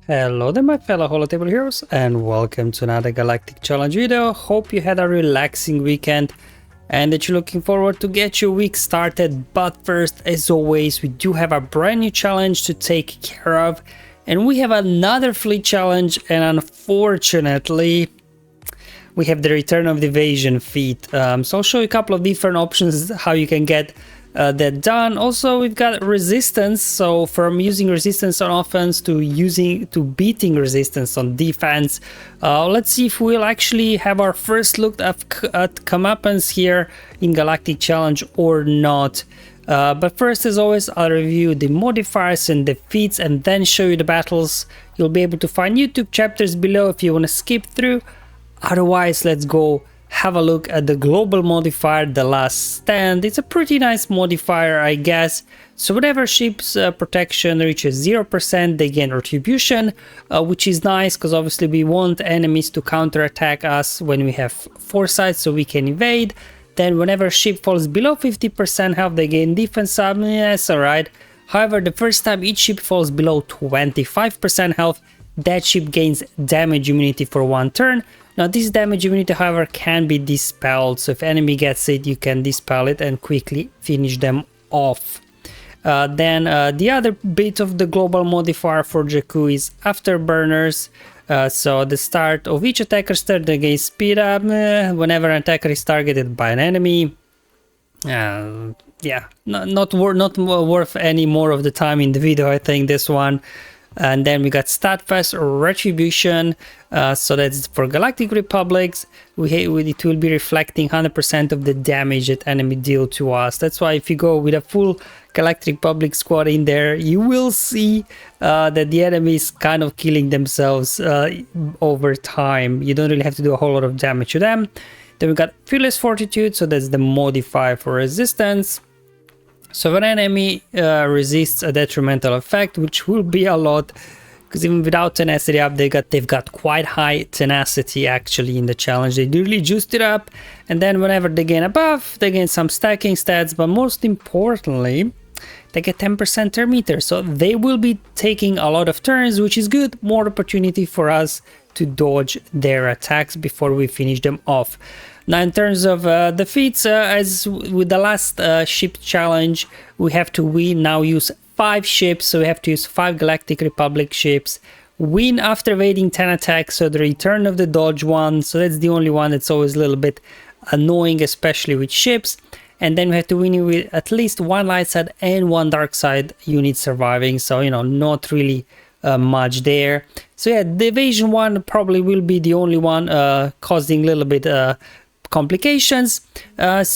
Hello there my fellow holotable heroes and welcome to another Galactic challenge video. Hope you had a relaxing weekend and that you're looking forward to get your week started. But first, as always, we do have a brand new challenge to take care of, and we have another fleet challenge, and unfortunately we have the return of the evasion feat. So I'll show you a couple of different options how you can get that done. Also, we've got resistance, so from using resistance on offense to beating resistance on defense. Let's see if we'll actually have our first look at comeuppance here in Galactic Challenge or not. But first, as always, I'll review the modifiers and the feats and then show you the battles. You'll be able to find YouTube chapters below if you want to skip through. Otherwise, let's go have a look at the global modifier, the last stand. It's a pretty nice modifier, I guess. So whenever ship's protection reaches 0%, they gain retribution, which is nice because obviously we want enemies to counterattack us when we have foresight so we can evade. Then whenever ship falls below 50% health, they gain defense up. Yes, alright. However, the first time each ship falls below 25% health, that ship gains damage immunity for 1 turn. Now this damage immunity, however, can be dispelled, so if enemy gets it, you can dispel it and quickly finish them off. Then the other bit of the global modifier for Jakku is afterburners. So the start of each attacker's turn, they gain speed up whenever an attacker is targeted by an enemy. Yeah, not worth any more of the time in the video, I think, this one. And then we got Statfast or Retribution, so that's for Galactic Republics. It will be reflecting 100% of the damage that enemy deal to us. That's why if you go with a full Galactic Republic squad in there, you will see that the enemy is kind of killing themselves over time. You don't really have to do a whole lot of damage to them. Then we got Fearless Fortitude, so that's the modifier for resistance. So when an enemy resists a detrimental effect, which will be a lot, because even without tenacity up, they've got quite high tenacity actually in the challenge. They really juiced it up, and then whenever they gain a buff, they gain some stacking stats, but most importantly, they get 10% turn meter. So they will be taking a lot of turns, which is good. More opportunity for us to dodge their attacks before we finish them off. Now, in terms of the feats, as with the last ship challenge, we have to now use 5 ships, so we have to use 5 Galactic Republic ships. Win after evading 10 attacks, so the return of the dodge one, so that's the only one that's always a little bit annoying, especially with ships. And then we have to win with at least 1 light side and 1 dark side unit surviving, so, you know, not really much there. So yeah, the evasion one probably will be the only one causing a little bit complications. This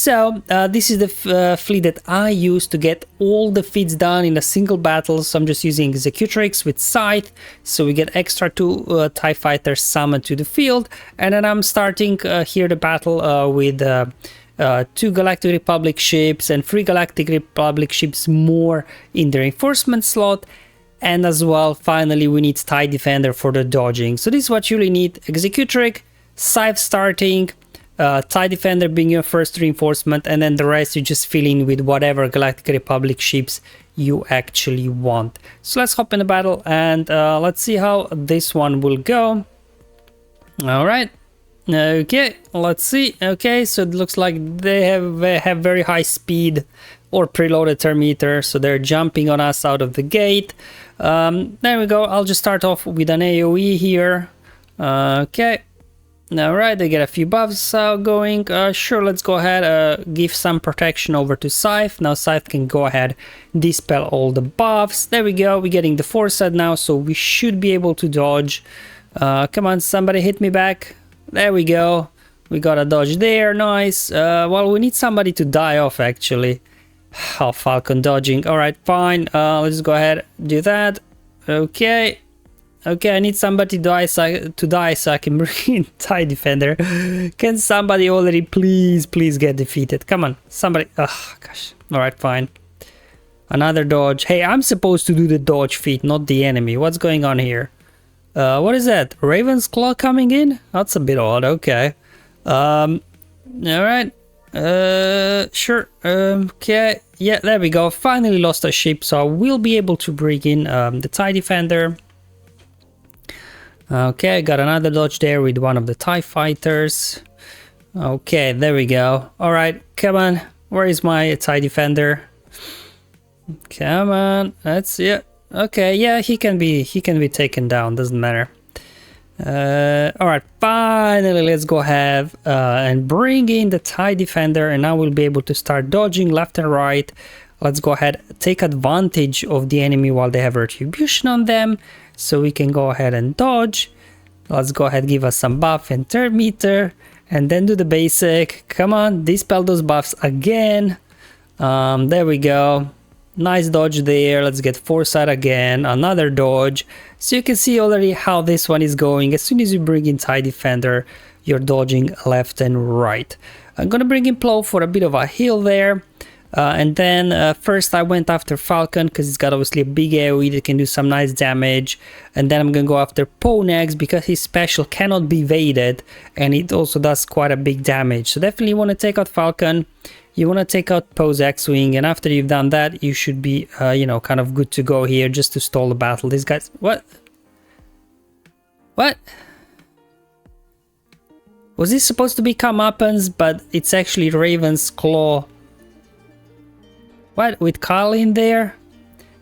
is the fleet that I use to get all the feats done in a single battle. So I'm just using Executrix with Scythe, so we get extra 2 TIE fighters summoned to the field. And then I'm starting here the battle with 2 Galactic Republic ships and 3 Galactic Republic ships more in the reinforcement slot. And as well, finally, we need TIE Defender for the dodging. So this is what you really need: Executrix, Scythe starting, TIE Defender being your first reinforcement, and then the rest you just fill in with whatever Galactic Republic ships you actually want. So let's hop in the battle and let's see how this one will go. All right. Okay, let's see. Okay, so it looks like they have very high speed or preloaded turn meter, so they're jumping on us out of the gate. There we go. I'll just start off with an AoE here. Okay. All right, they get a few buffs going. Sure, let's go ahead, give some protection over to Scythe. Now Scythe can go ahead, dispel all the buffs. There we go. We're getting the foresight now, so we should be able to dodge. Come on, somebody hit me back. There we go. We got a dodge there. Nice. Well, we need somebody to die off, actually. Oh, Falcon dodging. All right, fine. Let's go ahead, do that. Okay. Okay, I need somebody to die so I can bring in TIE Defender. Can somebody already please get defeated? Come on, somebody. Oh, gosh. All right, fine. Another dodge. Hey, I'm supposed to do the dodge feat, not the enemy. What's going on here? What is that? Raven's Claw coming in? That's a bit odd. Okay. All right. Sure. Okay. Yeah, there we go. Finally lost a ship, so I will be able to bring in the TIE Defender. Okay, got another dodge there with one of the TIE fighters. Okay, there we go. All right, come on. Where is my TIE defender? Come on, that's it. Okay, yeah, he can be taken down. Doesn't matter. All right, finally, let's go ahead and bring in the TIE defender, and now we'll be able to start dodging left and right. Let's go ahead, take advantage of the enemy while they have retribution on them, so we can go ahead and dodge. Let's go ahead, give us some buff and turn meter, and then do the basic. Come on, dispel those buffs again. There we go. Nice dodge there. Let's get foresight again. Another dodge. So you can see already how this one is going. As soon as you bring in TIE defender, you're dodging left and right. I'm gonna bring in Plow for a bit of a heal there. And then first I went after Falcon because it's got obviously a big AoE that can do some nice damage. And then I'm gonna go after Poe next because his special cannot be evaded and it also does quite a big damage. So definitely want to take out Falcon. You want to take out Poe's X-Wing, and after you've done that, you should be, you know, kind of good to go here just to stall the battle. These guys, what? What? Was this supposed to be comeuppance, but it's actually Raven's Claw? What, with Kyle in there?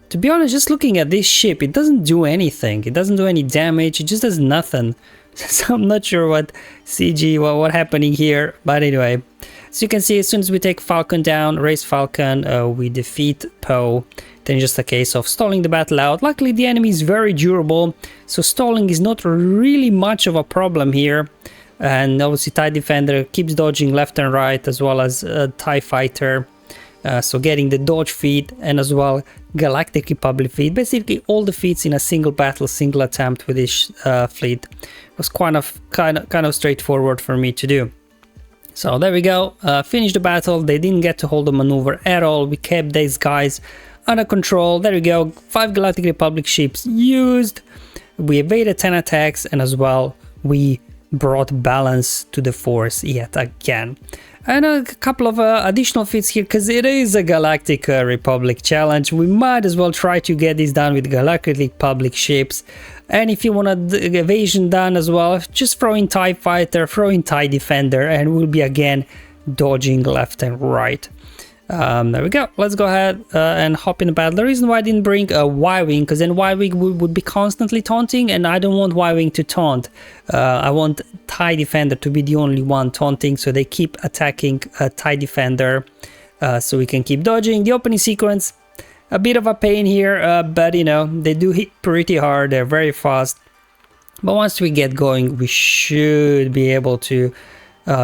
To be honest, just looking at this ship, it doesn't do anything. It doesn't do any damage. It just does nothing. So I'm not sure what CG, what happening here. But anyway, so you can see as soon as we take Falcon down, raise Falcon, we defeat Poe. Then just a case of stalling the battle out. Luckily, the enemy is very durable, so stalling is not really much of a problem here. And obviously, TIE Defender keeps dodging left and right, as well as TIE Fighter. So getting the dodge feat and as well Galactic Republic feat. Basically all the feats in a single battle, single attempt with this fleet was kind of straightforward for me to do. So there we go, finished the battle. They didn't get to hold the maneuver at all. We kept these guys under control. There we go, 5 Galactic Republic ships used. We evaded 10 attacks and as well we brought balance to the force yet again. And a couple of additional feats here, because it is a Galactic Republic challenge. We might as well try to get this done with Galactic Republic ships. And if you want the evasion done as well, just throw in TIE Fighter, throw in TIE Defender, and we'll be again dodging left and right. There we go. Let's go ahead and hop in the battle. The reason why I didn't bring a Y-Wing, because then Y-Wing would be constantly taunting, and I don't want Y-Wing to taunt. I want TIE Defender to be the only one taunting, so they keep attacking TIE Defender, so we can keep dodging. The opening sequence, a bit of a pain here, but you know, they do hit pretty hard, they're very fast. But once we get going, we should be able to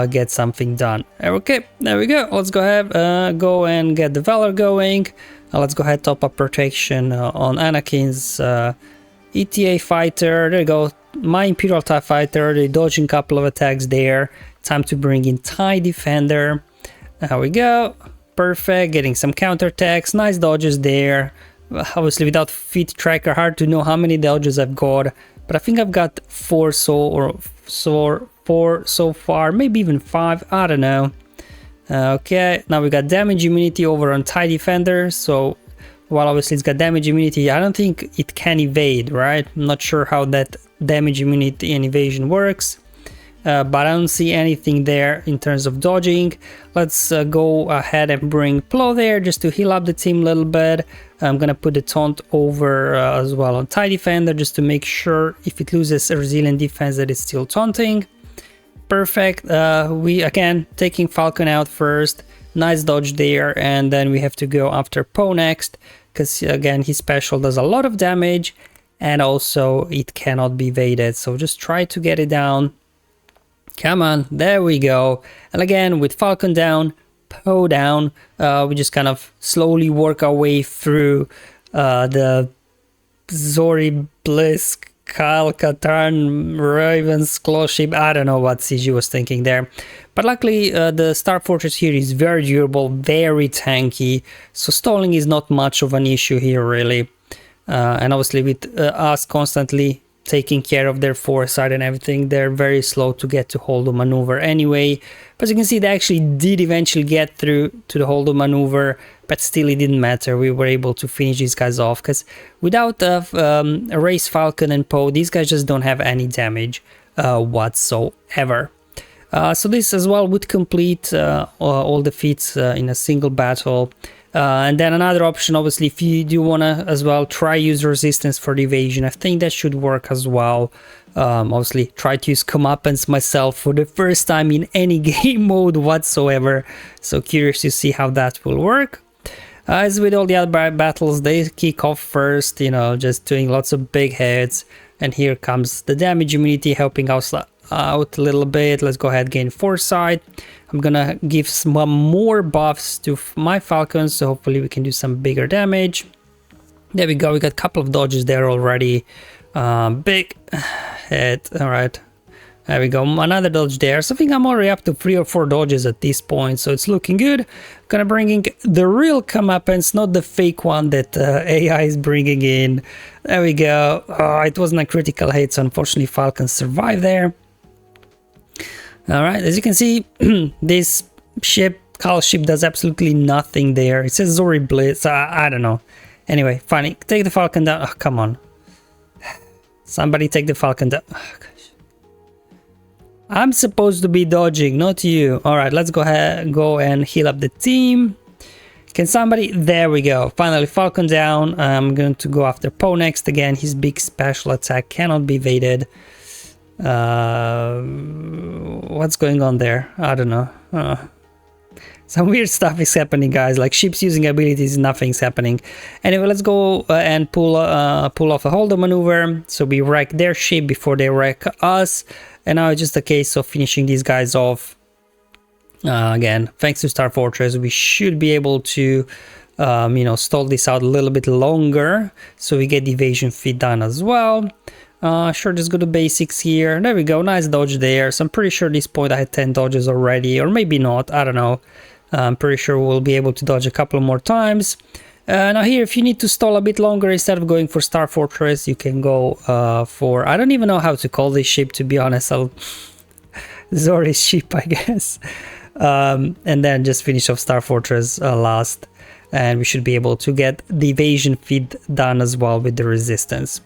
get something done. Okay, there we go. Let's go ahead, go and get the Valor going. Let's go ahead, top up protection on Anakin's ETA fighter. There you go. My Imperial TIE fighter. They're dodging a couple of attacks there. Time to bring in TIE Defender. There we go. Perfect. Getting some counterattacks. Nice dodges there. Obviously, without feat tracker, hard to know how many dodges I've got. But I think I've got 4 so far, maybe even 5, I don't know. Okay, now we got damage immunity over on TIE Defender, so while obviously it's got damage immunity, I don't think it can evade, right? I'm not sure how that damage immunity and evasion works, but I don't see anything there in terms of dodging. Let's go ahead and bring Plo there just to heal up the team a little bit. I'm gonna put the taunt over as well on TIE Defender just to make sure if it loses a resilient defense that it's still taunting. Perfect. We again taking Falcon out first. Nice dodge there, and then we have to go after Poe next because again his special does a lot of damage and also it cannot be evaded. So just try to get it down. Come on, there we go. And again with Falcon down, Poe down, we just kind of slowly work our way through the Zori Blisk, Kyle Katarn, Raven's Claw ship. I don't know what CG was thinking there. But luckily the Star Fortress here is very durable, very tanky. So stalling is not much of an issue here really. And obviously with us constantly taking care of their foresight and everything. They're very slow to get to hold the maneuver anyway. But you can see they actually did eventually get through to the hold the maneuver, but still it didn't matter. We were able to finish these guys off because without a Race Falcon and Poe, these guys just don't have any damage whatsoever. So this as well would complete all the feats in a single battle. And then another option, obviously, if you do want to as well try use resistance for the evasion, I think that should work as well. Obviously, try to use comeuppance myself for the first time in any game mode whatsoever. So curious to see how that will work. As with all the other battles, they kick off first, you know, just doing lots of big hits. And here comes the damage immunity helping us out a little bit. Let's go ahead, gain foresight. I'm gonna give some more buffs to my falcons, so hopefully we can do some bigger damage. There we go, we got a couple of dodges there already. Big hit. All right, there we go, another dodge there. So I think I'm already up to 3 or 4 dodges at this point, so it's looking good. Gonna bring in the real comeuppance, not the fake one that AI is bringing in. There we go. It wasn't a critical hit, so unfortunately Falcons survived there. Alright, as you can see, this ship, Cal ship, does absolutely nothing there. It says Zori Blitz, I don't know. Anyway, fine, take the Falcon down. Oh, come on. Somebody take the Falcon down. Oh, gosh. I'm supposed to be dodging, not you. Alright, let's go ahead, go and heal up the team. Can somebody? There we go. Finally, Falcon down. I'm going to go after Poe next again. His big special attack cannot be evaded. What's going on there? I don't know. Some weird stuff is happening, guys. Like ships using abilities, nothing's happening. Anyway, let's go and pull off a holder maneuver. So we wreck their ship before they wreck us. And now it's just a case of finishing these guys off. Again, thanks to Star Fortress, we should be able to, you know, stall this out a little bit longer. So we get the evasion feat done as well. Sure, just go to basics here. There we go, nice dodge there. So I'm pretty sure at this point I had 10 dodges already, or maybe not, I don't know. I'm pretty sure we'll be able to dodge a couple more times. Now here, if you need to stall a bit longer, instead of going for Star Fortress, you can go for, I don't even know how to call this ship, to be honest. Zori's ship, I guess. And then just finish off Star Fortress last. And we should be able to get the evasion feat done as well with the resistance.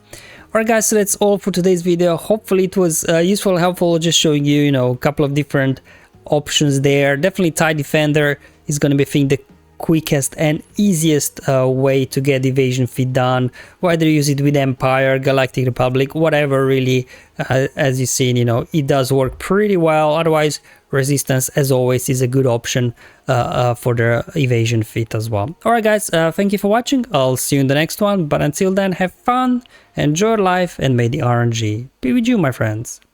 Alright guys, so that's all for today's video. Hopefully it was useful and helpful, just showing you, you know, a couple of different options there. Definitely TIE Defender is going to be, I think, the quickest and easiest way to get evasion feat done, whether you use it with Empire, Galactic Republic, whatever really. As you've seen, you know, it does work pretty well. Otherwise, resistance, as always, is a good option for the evasion feat as well. Alright guys, thank you for watching. I'll see you in the next one, but until then, have fun, enjoy life, and may the RNG be with you, my friends.